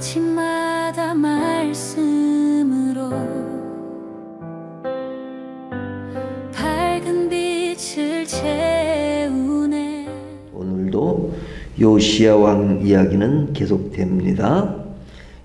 아침마다 말씀으로 밝은 빛을 채우네. 오늘도 요시야 왕 이야기는 계속됩니다.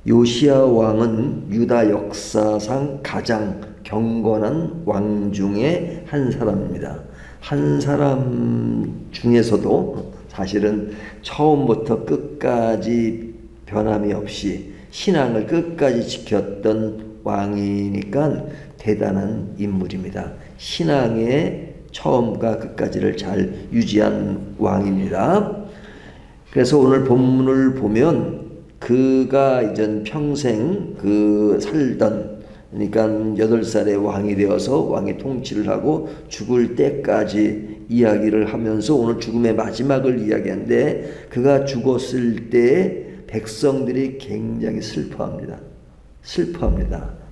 요시야 왕은 유다 역사상 가장 경건한 왕 중에 한 사람입니다. 한 사람 중에서도 사실은 처음부터 끝까지 변함이 없이 신앙을 끝까지 지켰던 왕이니까 대단한 인물입니다. 신앙의 처음과 끝까지를 잘 유지한 왕입니다. 그래서 오늘 본문을 보면 그가 이전 평생 살던, 그러니까 8살에 왕이 되어서 왕의 통치를 하고 죽을 때까지 이야기를 하면서 오늘 죽음의 마지막을 이야기하는데, 그가 죽었을 때 백성들이 굉장히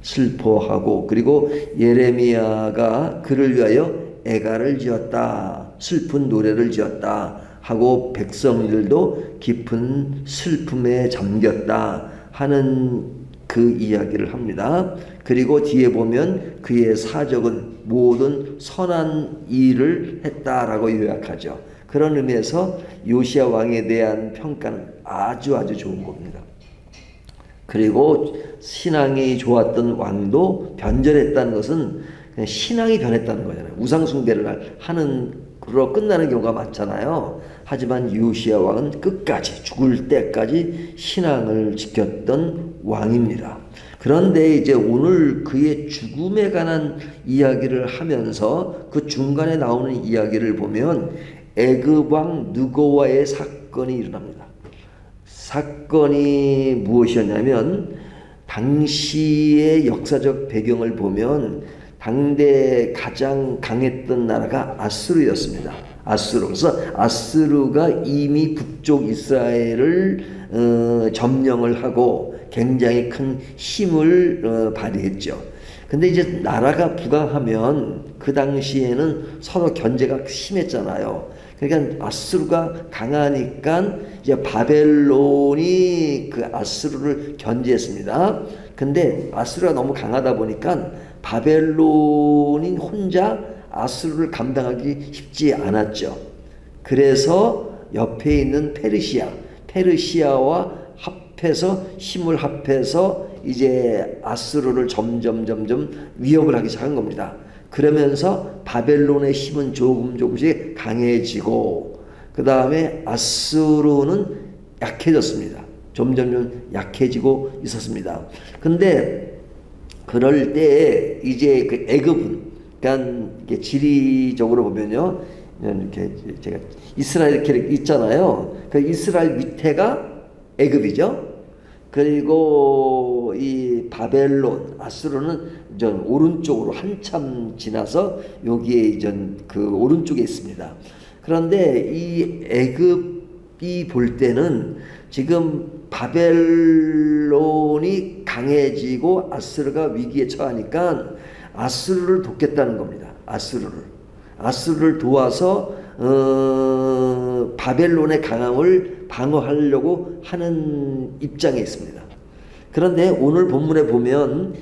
슬퍼하고, 그리고 예레미야가 그를 위하여 애가를 지었다, 슬픈 노래를 지었다 하고 백성들도 깊은 슬픔에 잠겼다 하는 그 이야기를 합니다. 그리고 뒤에 보면 그의 사적은 모든 선한 일을 했다라고 요약하죠. 그런 의미에서 요시야 왕에 대한 평가는 아주 좋은 겁니다. 그리고 신앙이 좋았던 왕도 변절했다는 것은 그냥 신앙이 변했다는 거잖아요. 우상숭배를 하는 그로 끝나는 경우가 많잖아요. 하지만 요시야 왕은 끝까지, 죽을 때까지 신앙을 지켰던 왕입니다. 그런데 이제 오늘 그의 죽음에 관한 이야기를 하면서 그 중간에 나오는 이야기를 보면 애굽 왕 느고와의 사건이 일어납니다. 사건이 무엇이었냐면, 당시의 역사적 배경을 보면 당대 가장 강했던 나라가 아수르였습니다. 그래서 아수르가 이미 북쪽 이스라엘을 점령을 하고 굉장히 큰 힘을 발휘했죠. 근데 이제 나라가 부강하면 그 당시에는 서로 견제가 심했잖아요. 그러니까 아수르가 강하니까 이제 바벨론이 그 아수르를 견제했습니다. 근데 아수르가 너무 강하다 보니까 바벨론이 혼자 아수르를 감당하기 쉽지 않았죠. 그래서 옆에 있는 페르시아와 힘을 합해서 이제 아수르를 점점 위협을 하기 시작한 겁니다. 그러면서 바벨론의 힘은 조금씩 강해지고, 그 다음에 아수르는 약해졌습니다. 점점 약해지고 있었습니다. 근데 그럴 때 이제 그 애굽은, 그러니까 지리적으로 보면요, 이렇게 제가 이스라엘 이렇게 있잖아요. 그 이스라엘 밑에가 애굽이죠. 그리고 이 바벨론, 아수르는 전 오른쪽으로 한참 지나서 여기에 이전 그 오른쪽에 있습니다. 그런데 이 애굽이 볼 때는 지금 바벨론이 강해지고 아수르가 위기에 처하니까 아수르를 돕겠다는 겁니다. 아수르를 도와서 바벨론의 강함을 방어하려고 하는 입장에 있습니다. 그런데 오늘 본문에 보면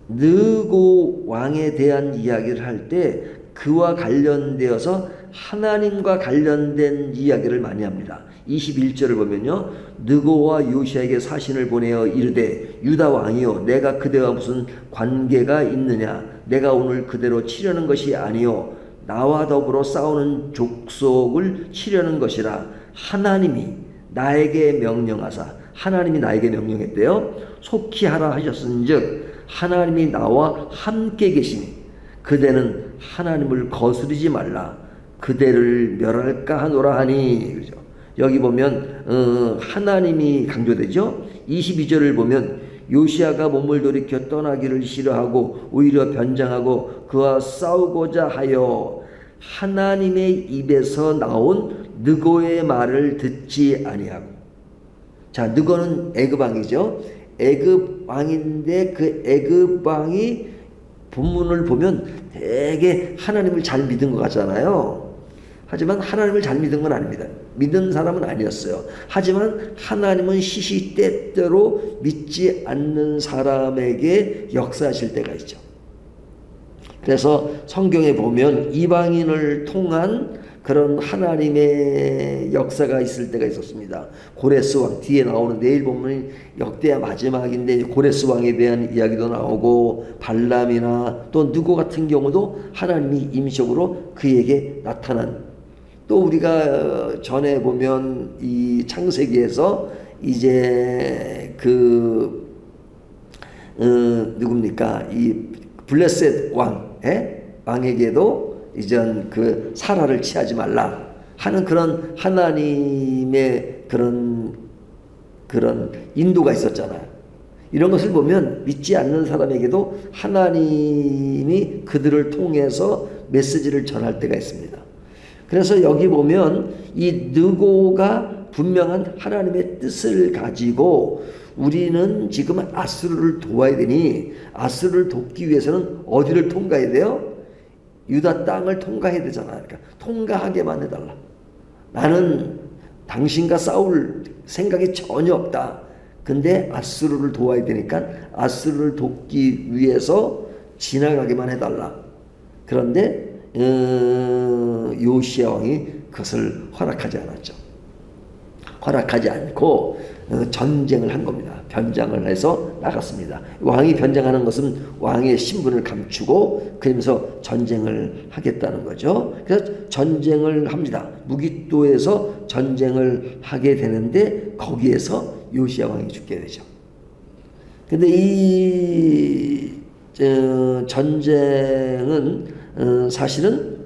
느고 왕에 대한 이야기를 할 때 그와 관련되어서 하나님과 관련된 이야기를 많이 합니다. 21절을 보면요, 느고와 요시야에게 사신을 보내어 이르되 유다 왕이여, 내가 그대와 무슨 관계가 있느냐? 내가 오늘 그대로 치려는 것이 아니요 나와 더불어 싸우는 족속을 치려는 것이라. 하나님이 나에게 명령했대요. 속히 하라 하셨은즉 하나님이 나와 함께 계시니 그대는 하나님을 거스르지 말라. 그대를 멸할까 하노라 하니. 그죠? 여기 보면 하나님이 강조되죠. 22절을 보면 요시야가 몸을 돌이켜 떠나기를 싫어하고 오히려 변장하고 그와 싸우고자 하여 하나님의 입에서 나온 느고의 말을 듣지 아니하고. 자, 느고는 애굽 왕이죠. 애굽 왕인데 그 애굽 왕이 본문을 보면 되게 하나님을 잘 믿은 것 같잖아요. 하지만 하나님을 잘 믿은 건 아닙니다. 믿는 사람은 아니었어요. 하지만 하나님은 시시때때로 믿지 않는 사람에게 역사하실 때가 있죠. 그래서 성경에 보면 이방인을 통한 그런 하나님의 역사가 있을 때가 있었습니다. 고레스 왕, 뒤에 나오는 내일 보면 역대하 마지막인데 고레스 왕에 대한 이야기도 나오고, 발람이나 또 누구 같은 경우도 하나님이 임시적으로 그에게 나타난, 또 우리가 전에 보면 이 창세기에서 이제 누굽니까, 이 블레셋 왕에게도 이전 그 사라를 취하지 말라 하는 그런 하나님의 그런 인도가 있었잖아요. 이런 것을 보면 믿지 않는 사람에게도 하나님이 그들을 통해서 메시지를 전할 때가 있습니다. 그래서 여기 보면 이 느고가 분명한 하나님의 뜻을 가지고 우리는 지금 아수르를 도와야 되니, 아수르를 돕기 위해서는 어디를 통과해야 돼요? 유다 땅을 통과해야 되잖아. 그러니까 통과하게만 해달라. 나는 당신과 싸울 생각이 전혀 없다. 근데 아수르를 도와야 되니까 아수르를 돕기 위해서 지나가게만 해달라. 그런데 요시야 왕이 그것을 허락하지 않았죠. 허락하지 않고 전쟁을 한 겁니다. 변장을 해서 나갔습니다. 왕이 변장하는 것은 왕의 신분을 감추고 그러면서 전쟁을 하겠다는 거죠. 그래서 전쟁을 합니다. 무기또에서 전쟁을 하게 되는데 거기에서 요시야 왕이 죽게 되죠. 근데 이 전쟁은 사실은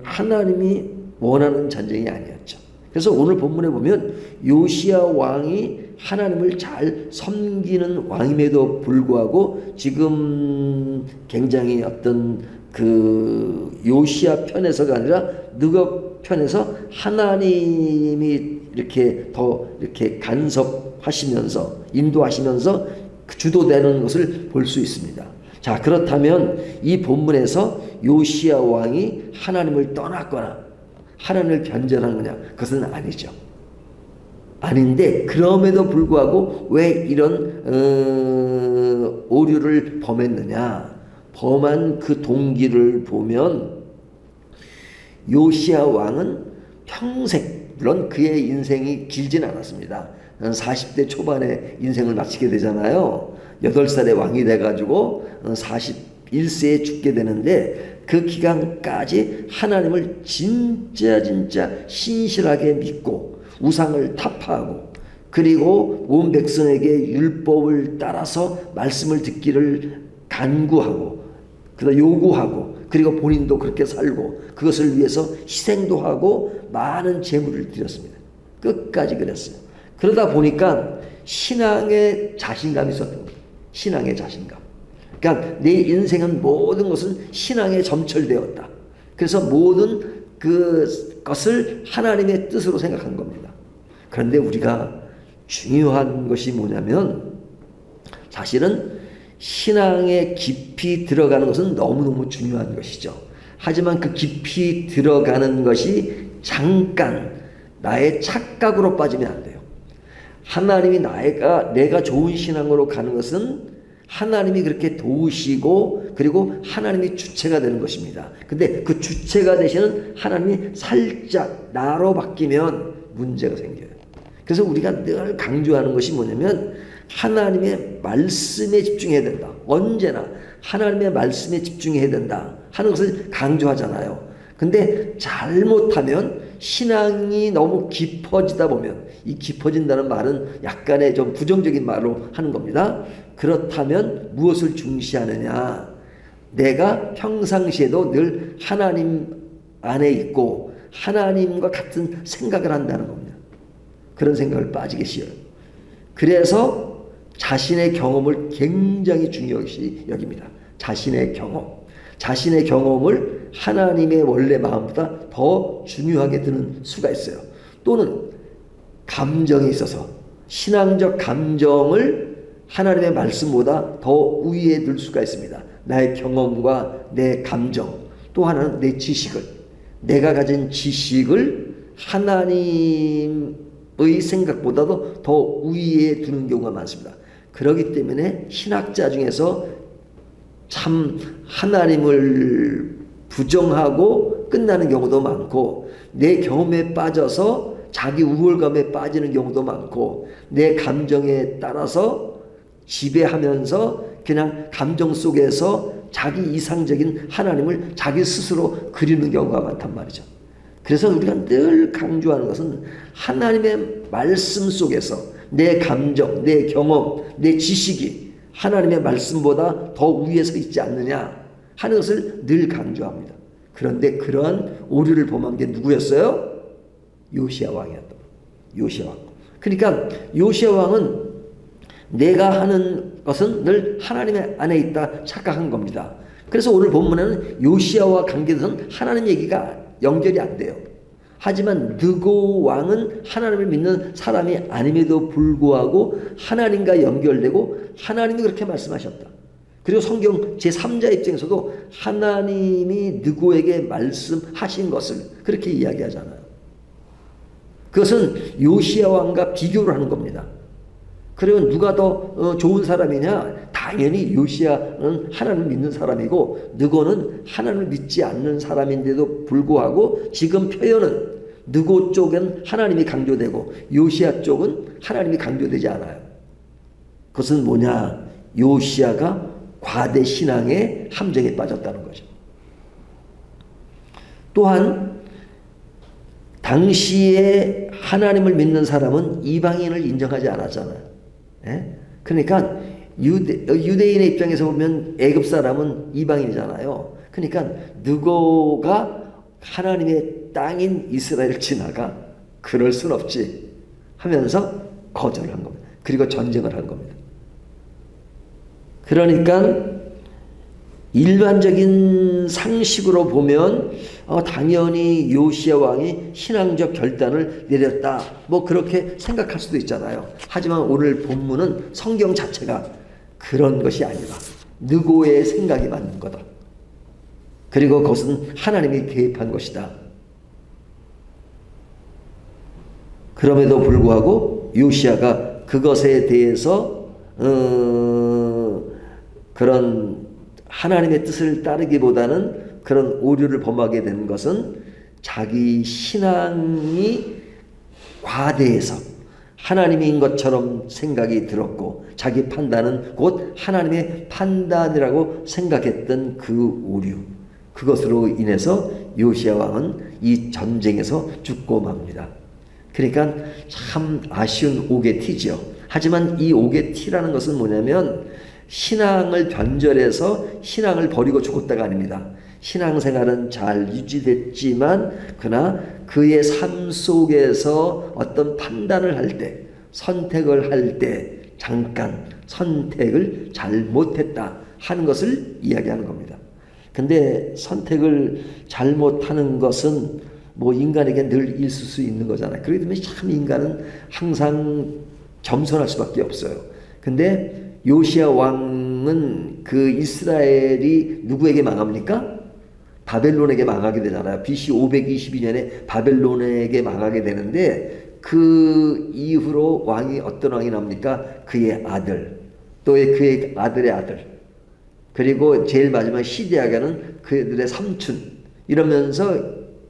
하나님이 원하는 전쟁이 아니었죠. 그래서 오늘 본문에 보면 요시야 왕이 하나님을 잘 섬기는 왕임에도 불구하고 지금 굉장히 어떤 그 요시야 편에서가 아니라 느고 편에서 하나님이 이렇게 더 이렇게 간섭하시면서 인도하시면서 주도되는 것을 볼 수 있습니다. 자, 그렇다면 이 본문에서 요시야 왕이 하나님을 떠났거나 하나님을 변절하느냐? 그것은 아니죠. 아닌데 그럼에도 불구하고 왜 이런 오류를 범했느냐? 범한 그 동기를 보면 요시야 왕은 평생, 물론 그의 인생이 길진 않았습니다. 40대 초반에 인생을 마치게 되잖아요. 8살에 왕이 돼가지고 41세에 죽게 되는데 그 기간까지 하나님을 진짜 신실하게 믿고 우상을 타파하고 그리고 온 백성에게 율법을 따라서 말씀을 듣기를 간구하고 그다음 요구하고 그리고 본인도 그렇게 살고 그것을 위해서 희생도 하고 많은 재물을 드렸습니다. 끝까지 그랬어요. 그러다 보니까 신앙의 자신감이 있었던 거예요. 신앙의 자신감. 그러니까 내 인생은 모든 것은 신앙에 점철되었다. 그래서 모든 그것을 하나님의 뜻으로 생각한 겁니다. 그런데 우리가 중요한 것이 뭐냐면 사실은 신앙에 깊이 들어가는 것은 너무너무 중요한 것이죠. 하지만 그 깊이 들어가는 것이 잠깐 나의 착각으로 빠지면 안 돼요. 하나님이 내가 좋은 신앙으로 가는 것은 하나님이 그렇게 도우시고 그리고 하나님이 주체가 되는 것입니다. 근데 그 주체가 되시는 하나님이 살짝 나로 바뀌면 문제가 생겨요. 그래서 우리가 늘 강조하는 것이 뭐냐면 하나님의 말씀에 집중해야 된다. 언제나 하나님의 말씀에 집중해야 된다 하는 것을 강조하잖아요. 근데 잘못하면 신앙이 너무 깊어지다 보면, 이 깊어진다는 말은 약간의 좀 부정적인 말로 하는 겁니다. 그렇다면 무엇을 중시하느냐? 내가 평상시에도 늘 하나님 안에 있고 하나님과 같은 생각을 한다는 겁니다. 그런 생각을 빠지기 싫어요. 그래서 자신의 경험을 굉장히 중요시 여깁니다. 자신의 경험을 하나님의 원래 마음보다 더 중요하게 드는 수가 있어요. 또는 감정에 있어서 신앙적 감정을 하나님의 말씀보다 더 우위에 둘 수가 있습니다. 나의 경험과 내 감정, 또 하나는 내 지식을, 내가 가진 지식을 하나님의 생각보다도 더 우위에 두는 경우가 많습니다. 그렇기 때문에 신학자 중에서 참 하나님을 부정하고 끝나는 경우도 많고, 내 경험에 빠져서 자기 우월감에 빠지는 경우도 많고, 내 감정에 따라서 지배하면서 그냥 감정 속에서 자기 이상적인 하나님을 자기 스스로 그리는 경우가 많단 말이죠. 그래서 우리가 늘 강조하는 것은 하나님의 말씀 속에서 내 감정, 내 경험, 내 지식이 하나님의 말씀보다 더 위에 서 있지 않느냐 하는 것을 늘 강조합니다. 그런데 그런 오류를 범한 게 누구였어요? 요시야 왕이었다. 요시야 왕. 그러니까 요시야 왕은 내가 하는 것은 늘 하나님의 안에 있다 착각한 겁니다. 그래서 오늘 본문에는 요시야와 관계돼서는 하나님 얘기가 연결이 안 돼요. 하지만 느고 왕은 하나님을 믿는 사람이 아님에도 불구하고 하나님과 연결되고 하나님이 그렇게 말씀하셨다. 그리고 성경 제3자 입장에서도 하나님이 느고에게 말씀하신 것을 그렇게 이야기하잖아요. 그것은 요시야 왕과 비교를 하는 겁니다. 그러면 누가 더 좋은 사람이냐? 당연히 요시야는 하나님을 믿는 사람이고 느고는 하나님을 믿지 않는 사람인데도 불구하고 지금 표현은 느고 쪽은 하나님이 강조되고 요시야 쪽은 하나님이 강조되지 않아요. 그것은 뭐냐? 요시야가 과대 신앙의 함정에 빠졌다는 거죠. 또한 당시에 하나님을 믿는 사람은 이방인을 인정하지 않았잖아요. 예? 그러니까 유대인의 입장에서 보면 애굽 사람은 이방인이잖아요. 그러니까 느고가 하나님의 땅인 이스라엘을 지나가 그럴 순 없지 하면서 거절을 한 겁니다. 그리고 전쟁을 한 겁니다. 그러니까 일반적인 상식으로 보면 당연히 요시야 왕이 신앙적 결단을 내렸다, 뭐 그렇게 생각할 수도 있잖아요. 하지만 오늘 본문은 성경 자체가 그런 것이 아니라 느고의 생각이 맞는 거다. 그리고 그것은 하나님이 개입한 것이다. 그럼에도 불구하고 요시야가 그것에 대해서 그런 하나님의 뜻을 따르기보다는 그런 오류를 범하게 된 것은 자기 신앙이 과대해서 하나님인 것처럼 생각이 들었고 자기 판단은 곧 하나님의 판단이라고 생각했던 그 오류, 그것으로 인해서 요시야 왕은 이 전쟁에서 죽고 맙니다. 그러니까 참 아쉬운 옥의 티죠. 하지만 이 옥의 티라는 것은 뭐냐면 신앙을 변절해서 신앙을 버리고 죽었다가 아닙니다. 신앙생활은 잘 유지됐지만 그러나 그의 삶 속에서 어떤 판단을 할 때, 선택을 할 때 잠깐 선택을 잘못했다 하는 것을 이야기하는 겁니다. 근데 선택을 잘못하는 것은 뭐 인간에게 늘 있을 수 있는 거잖아요. 그렇기 때문에 참 인간은 항상 겸손할 수밖에 없어요. 근데 요시야 왕은 그 이스라엘이 누구에게 망합니까? 바벨론에게 망하게 되잖아요. BC 522년에 바벨론에게 망하게 되는데 그 이후로 왕이 어떤 왕이 납니까? 그의 아들, 또 그의 아들의 아들, 그리고 제일 마지막 시드야가는 그들의 삼촌, 이러면서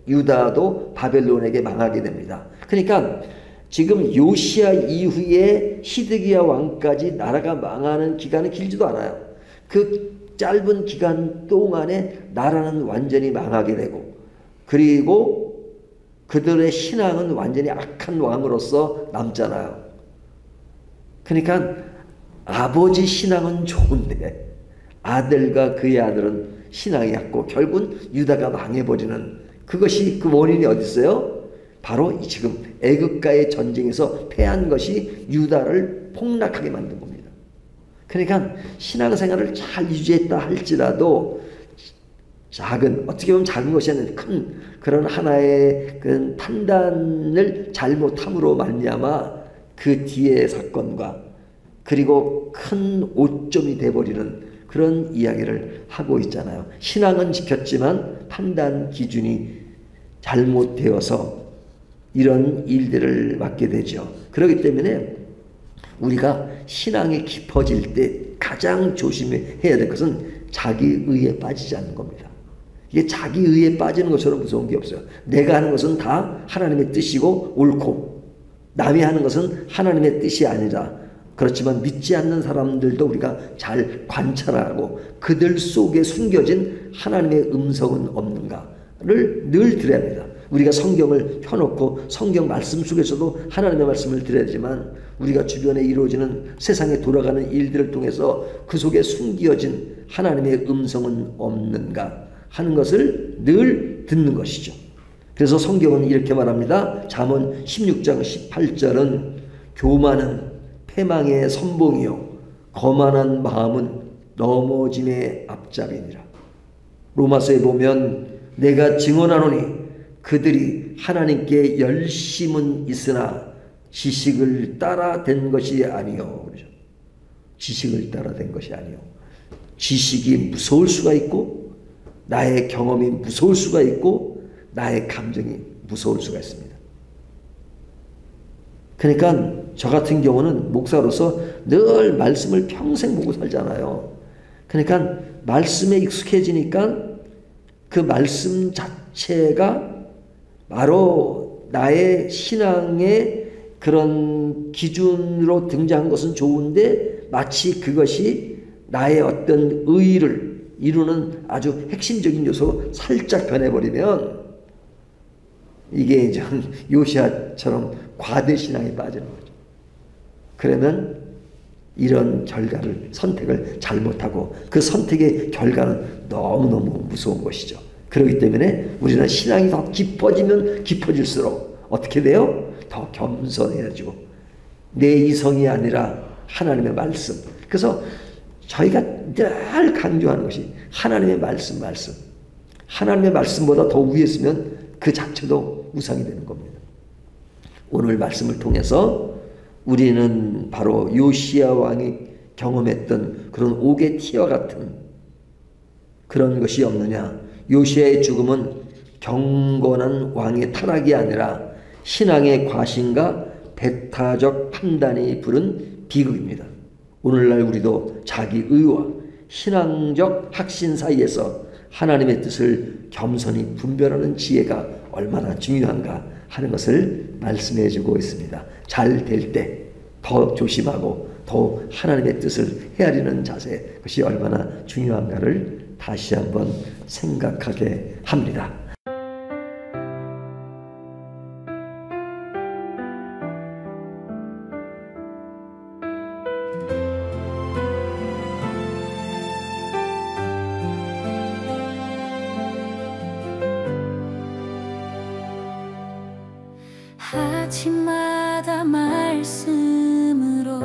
유다도 바벨론에게 망하게 됩니다. 그러니까 지금 요시야 이후에 시드기야 왕까지 나라가 망하는 기간은 길지도 않아요. 그 짧은 기간 동안에 나라는 완전히 망하게 되고, 그리고 그들의 신앙은 완전히 악한 왕으로서 남잖아요. 그러니까 아버지 신앙은 좋은데 아들과 그의 아들은 신앙이 약고 결국은 유다가 망해버리는, 그것이 그 원인이 어디 있어요? 바로 지금 애굽과의 전쟁에서 패한 것이 유다를 폭락하게 만든 겁니다. 그러니까 신앙생활을 잘 유지했다 할지라도 작은, 어떻게 보면 작은 것이 아닌 큰 그런 하나의 그 판단을 잘못함으로 말미암아 그 뒤의 사건과 그리고 큰 오점이 돼버리는 그런 이야기를 하고 있잖아요. 신앙은 지켰지만 판단 기준이 잘못되어서 이런 일들을 맡게 되죠. 그렇기 때문에 우리가 신앙이 깊어질 때 가장 조심해야 될 것은 자기의에 빠지지 않는 겁니다. 이게 자기의에 빠지는 것처럼 무서운 게 없어요. 내가 하는 것은 다 하나님의 뜻이고 옳고, 남이 하는 것은 하나님의 뜻이 아니라, 그렇지만 믿지 않는 사람들도 우리가 잘 관찰하고 그들 속에 숨겨진 하나님의 음성은 없는가를 늘 들어야 합니다. 우리가 성경을 펴놓고 성경 말씀 속에서도 하나님의 말씀을 들어야 되지만, 우리가 주변에 이루어지는 세상에 돌아가는 일들을 통해서 그 속에 숨겨진 하나님의 음성은 없는가 하는 것을 늘 듣는 것이죠. 그래서 성경은 이렇게 말합니다. 잠언 16장 18절은 교만은 패망의 선봉이요 거만한 마음은 넘어짐의 앞잡이니라. 로마서에 보면 내가 증언하노니 그들이 하나님께 열심은 있으나 지식을 따라 된 것이 아니요. 지식을 따라 된 것이 아니요. 지식이 무서울 수가 있고, 나의 경험이 무서울 수가 있고, 나의 감정이 무서울 수가 있습니다. 그러니까 저 같은 경우는 목사로서 늘 말씀을 평생 보고 살잖아요. 그러니까 말씀에 익숙해지니까 그 말씀 자체가 바로 나의 신앙의 그런 기준으로 등장한 것은 좋은데, 마치 그것이 나의 어떤 의의를 이루는 아주 핵심적인 요소로 살짝 변해버리면 이게 이제 요시야처럼 과대신앙에 빠지는 거죠. 그러면 이런 결과를, 선택을 잘못하고 그 선택의 결과는 너무너무 무서운 것이죠. 그렇기 때문에 우리는 신앙이 더 깊어지면 깊어질수록 어떻게 돼요? 더 겸손해지고, 내 이성이 아니라 하나님의 말씀. 그래서 저희가 늘 강조하는 것이 하나님의 말씀. 하나님의 말씀보다 더 위에 있으면 그 자체도 우상이 되는 겁니다. 오늘 말씀을 통해서 우리는 바로 요시야 왕이 경험했던 그런 옥의 티와 같은 그런 것이 없느냐. 요시야의 죽음은 경건한 왕의 타락이 아니라 신앙의 과신과 배타적 판단이 부른 비극입니다. 오늘날 우리도 자기의와 신앙적 확신 사이에서 하나님의 뜻을 겸손히 분별하는 지혜가 얼마나 중요한가 하는 것을 말씀해 주고 있습니다. 잘 될 때 더 조심하고 더 하나님의 뜻을 헤아리는 자세, 그것이 얼마나 중요한가를 다시 한번 생각하게 합니다. 아침마다 말씀으로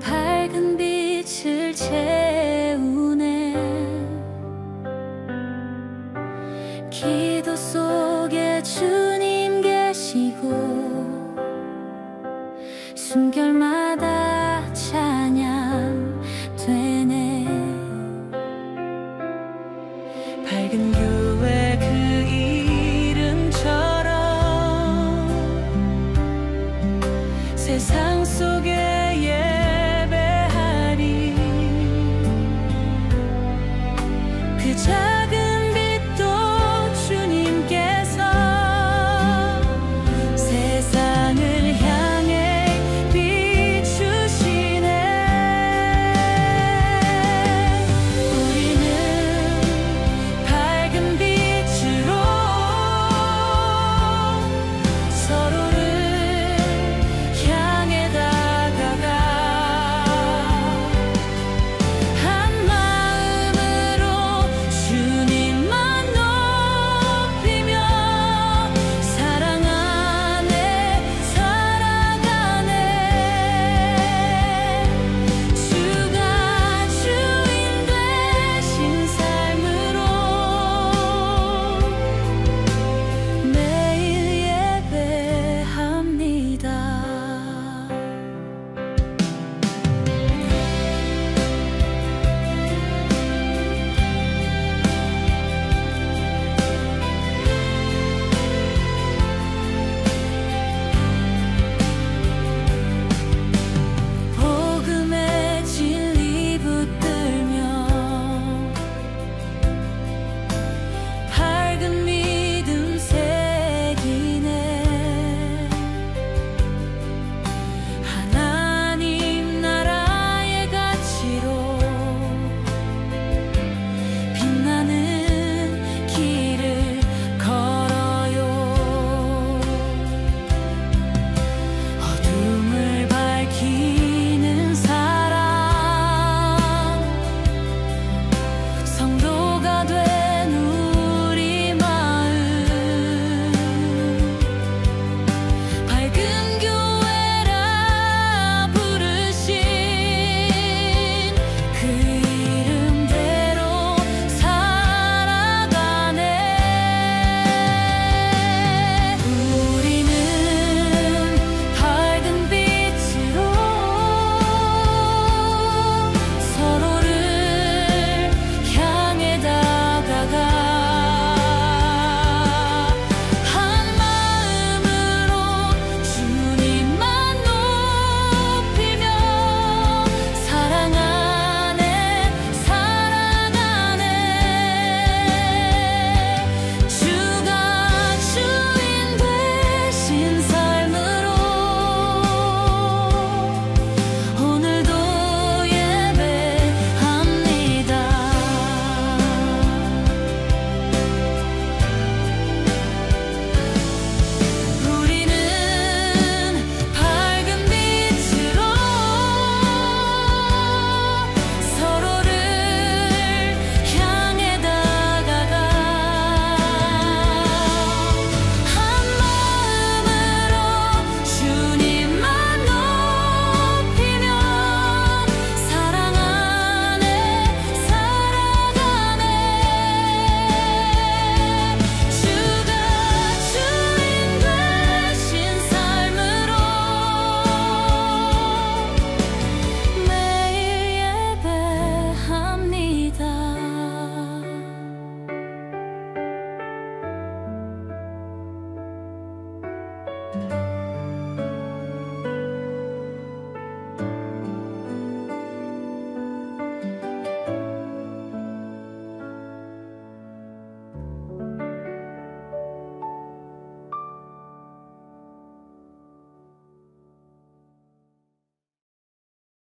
밝은 빛을 채우네. 기도 속에 주님 계시고 숨결마다 찬양 되네. 밝은 교회 그 이름처럼 세상 속